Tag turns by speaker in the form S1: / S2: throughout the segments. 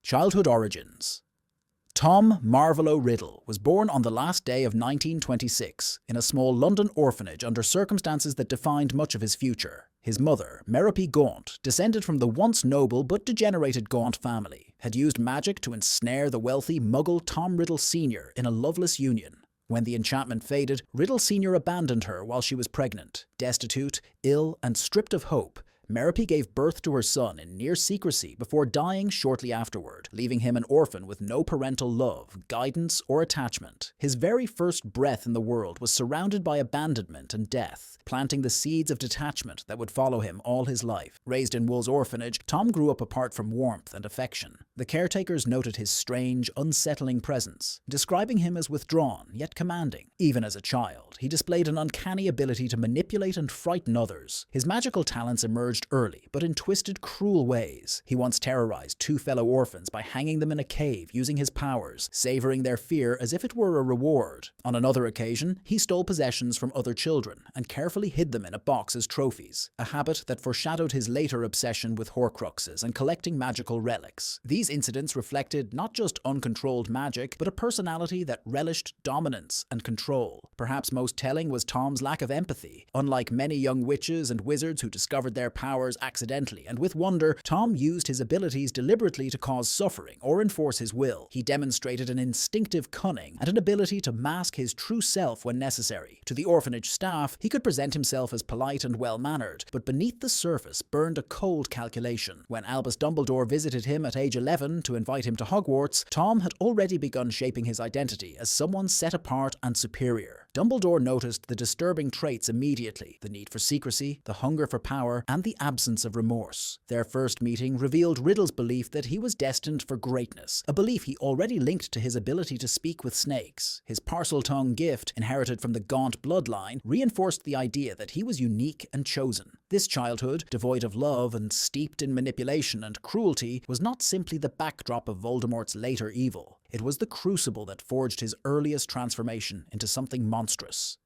S1: Childhood origins. Tom Marvolo Riddle was born on the last day of 1926 in a small London orphanage under circumstances that defined much of his future. His mother, Merope Gaunt, descended from the once noble but degenerated Gaunt family, had used magic to ensnare the wealthy Muggle Tom Riddle Sr. in a loveless union. When the enchantment faded, Riddle Sr. abandoned her while she was pregnant. Destitute, ill, and stripped of hope, Merope gave birth to her son in near secrecy before dying shortly afterward, leaving him an orphan with no parental love, guidance, or attachment. His very first breath in the world was surrounded by abandonment and death, planting the seeds of detachment that would follow him all his life. Raised in Wool's orphanage, Tom grew up apart from warmth and affection. The caretakers noted his strange, unsettling presence, describing him as withdrawn, yet commanding. Even as a child, he displayed an uncanny ability to manipulate and frighten others. His magical talents emerged early, but in twisted, cruel ways. He once terrorized two fellow orphans by hanging them in a cave using his powers, savoring their fear as if it were a reward. On another occasion, he stole possessions from other children and carefully hid them in a box as trophies, a habit that foreshadowed his later obsession with Horcruxes and collecting magical relics. These incidents reflected not just uncontrolled magic, but a personality that relished dominance and control. Perhaps most telling was Tom's lack of empathy. Unlike many young witches and wizards who discovered their powers accidentally and with wonder, Tom used his abilities deliberately to cause suffering or enforce his will. He demonstrated an instinctive cunning and an ability to mask his true self when necessary. To the orphanage staff, he could present himself as polite and well-mannered, but beneath the surface burned a cold calculation. When Albus Dumbledore visited him at age 11 to invite him to Hogwarts, Tom had already begun shaping his identity as someone set apart and superior. Dumbledore noticed the disturbing traits immediately: the need for secrecy, the hunger for power, and the absence of remorse. Their first meeting revealed Riddle's belief that he was destined for greatness, a belief he already linked to his ability to speak with snakes. His Parseltongue gift, inherited from the Gaunt bloodline, reinforced the idea that he was unique and chosen. This childhood, devoid of love and steeped in manipulation and cruelty, was not simply the backdrop of Voldemort's later evil. It was the crucible that forged his earliest transformation into something monstrous.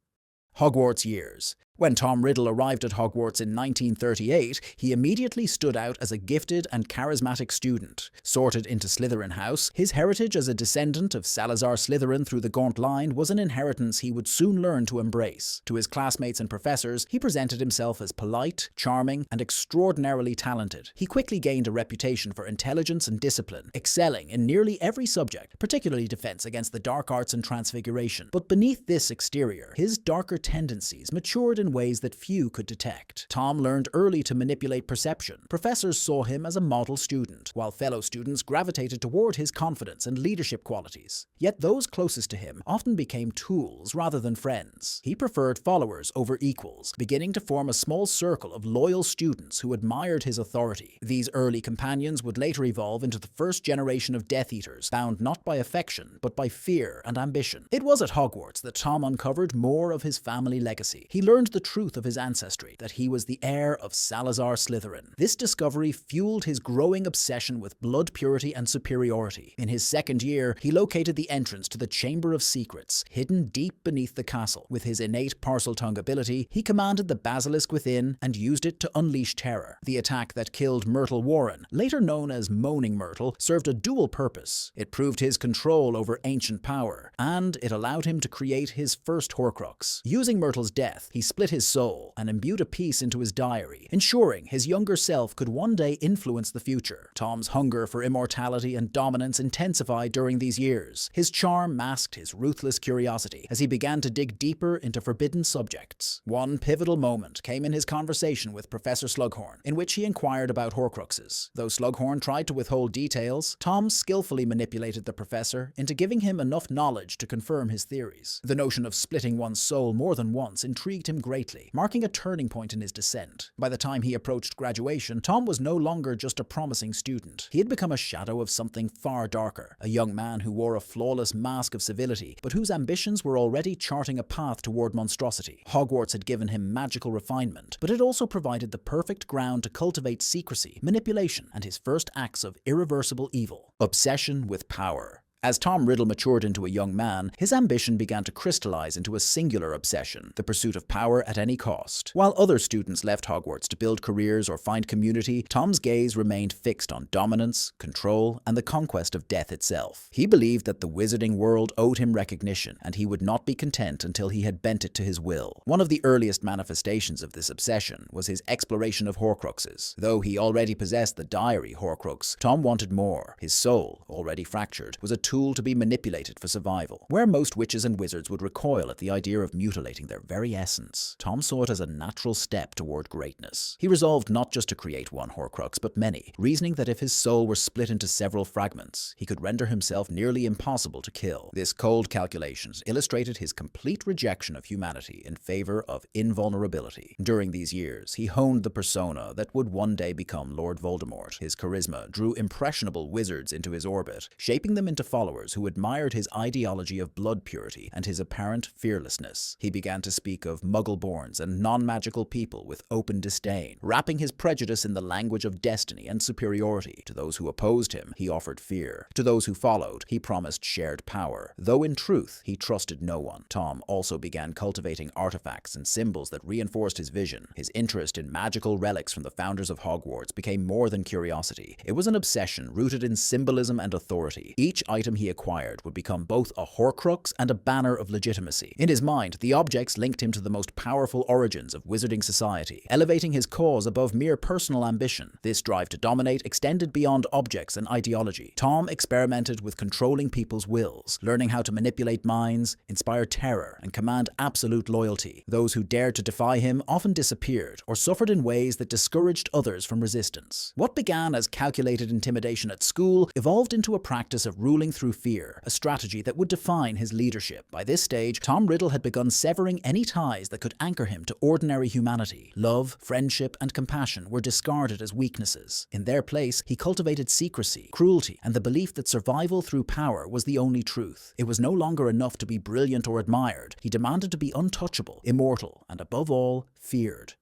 S1: Hogwarts years. When Tom Riddle arrived at Hogwarts in 1938, he immediately stood out as a gifted and charismatic student. Sorted into Slytherin House, his heritage as a descendant of Salazar Slytherin through the Gaunt line was an inheritance he would soon learn to embrace. To his classmates and professors, he presented himself as polite, charming, and extraordinarily talented. He quickly gained a reputation for intelligence and discipline, excelling in nearly every subject, particularly defense against the dark arts and transfiguration. But beneath this exterior, his darker tendencies matured in ways that few could detect. Tom learned early to manipulate perception. Professors saw him as a model student, while fellow students gravitated toward his confidence and leadership qualities. Yet those closest to him often became tools rather than friends. He preferred followers over equals, beginning to form a small circle of loyal students who admired his authority. These early companions would later evolve into the first generation of Death Eaters, bound not by affection, but by fear and ambition. It was at Hogwarts that Tom uncovered more of his family legacy. He learned the truth of his ancestry, that he was the heir of Salazar Slytherin. This discovery fueled his growing obsession with blood purity and superiority. In his second year, he located the entrance to the Chamber of Secrets, hidden deep beneath the castle. With his innate Parseltongue ability, he commanded the basilisk within and used it to unleash terror. The attack that killed Myrtle Warren, later known as Moaning Myrtle, served a dual purpose. It proved his control over ancient power, and it allowed him to create his first Horcrux. Using Myrtle's death, he split his soul and imbued a piece into his diary, ensuring his younger self could one day influence the future. Tom's hunger for immortality and dominance intensified during these years. His charm masked his ruthless curiosity as he began to dig deeper into forbidden subjects. One pivotal moment came in his conversation with Professor Slughorn, in which he inquired about Horcruxes. Though Slughorn tried to withhold details, Tom skillfully manipulated the professor into giving him enough knowledge to confirm his theories. The notion of splitting one's soul more than once intrigued him greatly, marking a turning point in his descent. By the time he approached graduation, Tom was no longer just a promising student. He had become a shadow of something far darker, a young man who wore a flawless mask of civility, but whose ambitions were already charting a path toward monstrosity. Hogwarts had given him magical refinement, but it also provided the perfect ground to cultivate secrecy, manipulation, and his first acts of irreversible evil. Obsession with power. As Tom Riddle matured into a young man, his ambition began to crystallize into a singular obsession, the pursuit of power at any cost. While other students left Hogwarts to build careers or find community, Tom's gaze remained fixed on dominance, control, and the conquest of death itself. He believed that the wizarding world owed him recognition, and he would not be content until he had bent it to his will. One of the earliest manifestations of this obsession was his exploration of Horcruxes. Though he already possessed the diary Horcrux, Tom wanted more. His soul, already fractured, was a tool to be manipulated for survival. Where most witches and wizards would recoil at the idea of mutilating their very essence, Tom saw it as a natural step toward greatness. He resolved not just to create one Horcrux, but many, reasoning that if his soul were split into several fragments, he could render himself nearly impossible to kill. This cold calculation illustrated his complete rejection of humanity in favor of invulnerability. During these years, he honed the persona that would one day become Lord Voldemort. His charisma drew impressionable wizards into his orbit, shaping them into followers who admired his ideology of blood purity and his apparent fearlessness. He began to speak of muggle-borns and non-magical people with open disdain, wrapping his prejudice in the language of destiny and superiority. To those who opposed him, he offered fear. To those who followed, he promised shared power, though in truth, he trusted no one. Tom also began cultivating artifacts and symbols that reinforced his vision. His interest in magical relics from the founders of Hogwarts became more than curiosity. It was an obsession rooted in symbolism and authority. Each item he acquired would become both a Horcrux and a banner of legitimacy. In his mind, the objects linked him to the most powerful origins of wizarding society, elevating his cause above mere personal ambition. This drive to dominate extended beyond objects and ideology. Tom experimented with controlling people's wills, learning how to manipulate minds, inspire terror, and command absolute loyalty. Those who dared to defy him often disappeared or suffered in ways that discouraged others from resistance. What began as calculated intimidation at school evolved into a practice of ruling through fear, a strategy that would define his leadership. By this stage, Tom Riddle had begun severing any ties that could anchor him to ordinary humanity. Love, friendship, and compassion were discarded as weaknesses. In their place, he cultivated secrecy, cruelty, and the belief that survival through power was the only truth. It was no longer enough to be brilliant or admired. He demanded to be untouchable, immortal, and above all, feared.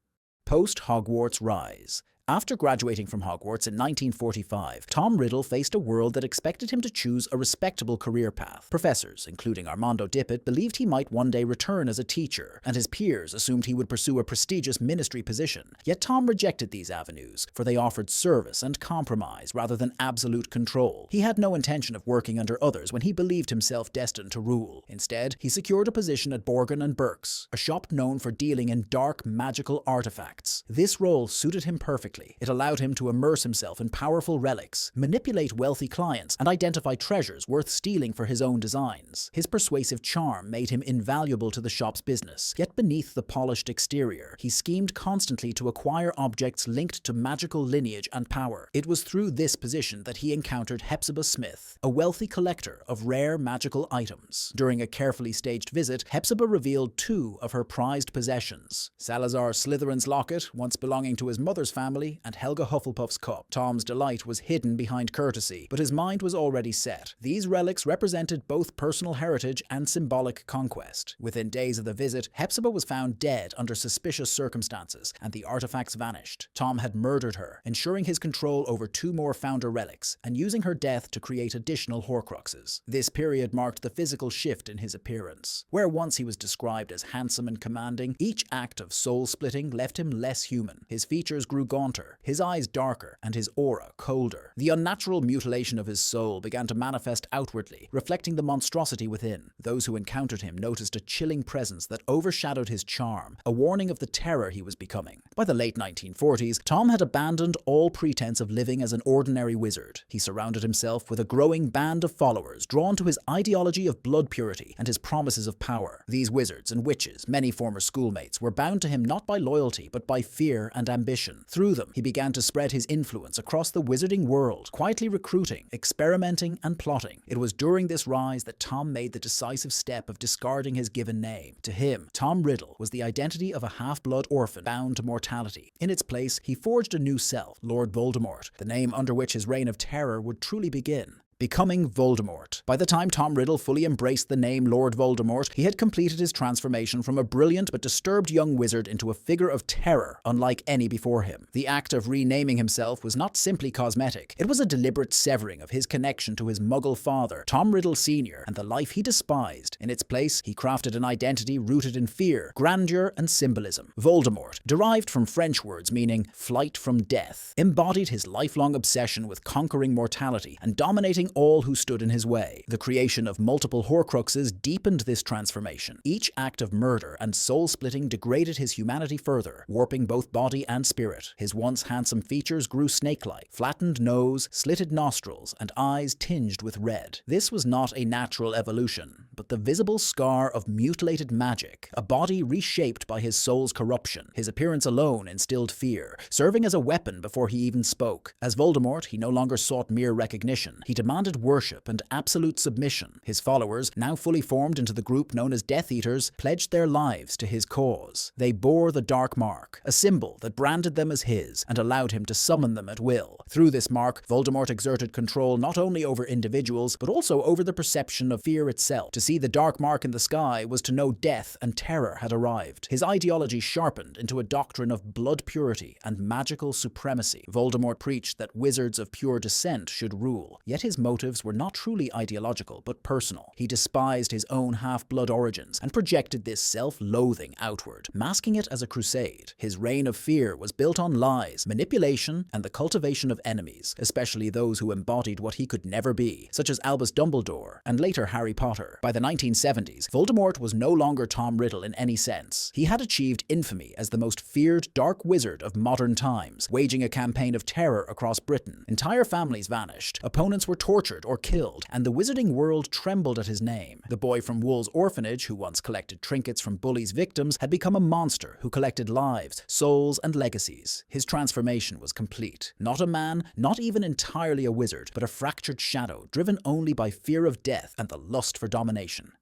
S1: Post-Hogwarts rise. After graduating from Hogwarts in 1945, Tom Riddle faced a world that expected him to choose a respectable career path. Professors, including Armando Dippet, believed he might one day return as a teacher, and his peers assumed he would pursue a prestigious ministry position. Yet Tom rejected these avenues, for they offered service and compromise rather than absolute control. He had no intention of working under others when he believed himself destined to rule. Instead, he secured a position at Borgin & Burke's, a shop known for dealing in dark magical artifacts. This role suited him perfectly. It allowed him to immerse himself in powerful relics, manipulate wealthy clients, and identify treasures worth stealing for his own designs. His persuasive charm made him invaluable to the shop's business, yet beneath the polished exterior, he schemed constantly to acquire objects linked to magical lineage and power. It was through this position that he encountered Hepzibah Smith, a wealthy collector of rare magical items. During a carefully staged visit, Hepzibah revealed two of her prized possessions: Salazar Slytherin's locket, once belonging to his mother's family, and Helga Hufflepuff's cup. Tom's delight was hidden behind courtesy, but his mind was already set. These relics represented both personal heritage and symbolic conquest. Within days of the visit, Hepzibah was found dead under suspicious circumstances, and the artifacts vanished. Tom had murdered her, ensuring his control over two more founder relics, and using her death to create additional Horcruxes. This period marked the physical shift in his appearance. Where once he was described as handsome and commanding, each act of soul-splitting left him less human. His features grew gaunter, his eyes darker, and his aura colder. The unnatural mutilation of his soul began to manifest outwardly, reflecting the monstrosity within. Those who encountered him noticed a chilling presence that overshadowed his charm, a warning of the terror he was becoming. By the late 1940s, Tom had abandoned all pretense of living as an ordinary wizard. He surrounded himself with a growing band of followers drawn to his ideology of blood purity and his promises of power. These wizards and witches, many former schoolmates, were bound to him not by loyalty but by fear and ambition. Through them, he began to spread his influence across the wizarding world, quietly recruiting, experimenting, and plotting. It was during this rise that Tom made the decisive step of discarding his given name. To him, Tom Riddle was the identity of a half-blood orphan bound to mortality. In its place, he forged a new self, Lord Voldemort, the name under which his reign of terror would truly begin. Becoming Voldemort. By the time Tom Riddle fully embraced the name Lord Voldemort, he had completed his transformation from a brilliant but disturbed young wizard into a figure of terror unlike any before him. The act of renaming himself was not simply cosmetic. It was a deliberate severing of his connection to his Muggle father, Tom Riddle Sr., and the life he despised. In its place, he crafted an identity rooted in fear, grandeur, and symbolism. Voldemort, derived from French words meaning flight from death, embodied his lifelong obsession with conquering mortality and dominating all who stood in his way. The creation of multiple Horcruxes deepened this transformation. Each act of murder and soul-splitting degraded his humanity further, warping both body and spirit. His once handsome features grew snake-like, flattened nose, slitted nostrils, and eyes tinged with red. This was not a natural evolution, but the visible scar of mutilated magic, a body reshaped by his soul's corruption. His appearance alone instilled fear, serving as a weapon before he even spoke. As Voldemort, he no longer sought mere recognition. He demanded worship and absolute submission. His followers, now fully formed into the group known as Death Eaters, pledged their lives to his cause. They bore the Dark Mark, a symbol that branded them as his and allowed him to summon them at will. Through this mark, Voldemort exerted control not only over individuals, but also over the perception of fear itself. To see the Dark Mark in the sky was to know death and terror had arrived. His ideology sharpened into a doctrine of blood purity and magical supremacy. Voldemort preached that wizards of pure descent should rule, yet his motives were not truly ideological but personal. He despised his own half-blood origins and projected this self-loathing outward, masking it as a crusade. His reign of fear was built on lies, manipulation, and the cultivation of enemies, especially those who embodied what he could never be, such as Albus Dumbledore and later Harry Potter. By the 1970s, Voldemort was no longer Tom Riddle in any sense. He had achieved infamy as the most feared dark wizard of modern times, waging a campaign of terror across Britain. Entire families vanished, opponents were tortured or killed, and the wizarding world trembled at his name. The boy from Wool's Orphanage, who once collected trinkets from bullies' victims, had become a monster who collected lives, souls, and legacies. His transformation was complete. Not a man, not even entirely a wizard, but a fractured shadow, driven only by fear of death and the lust for domination.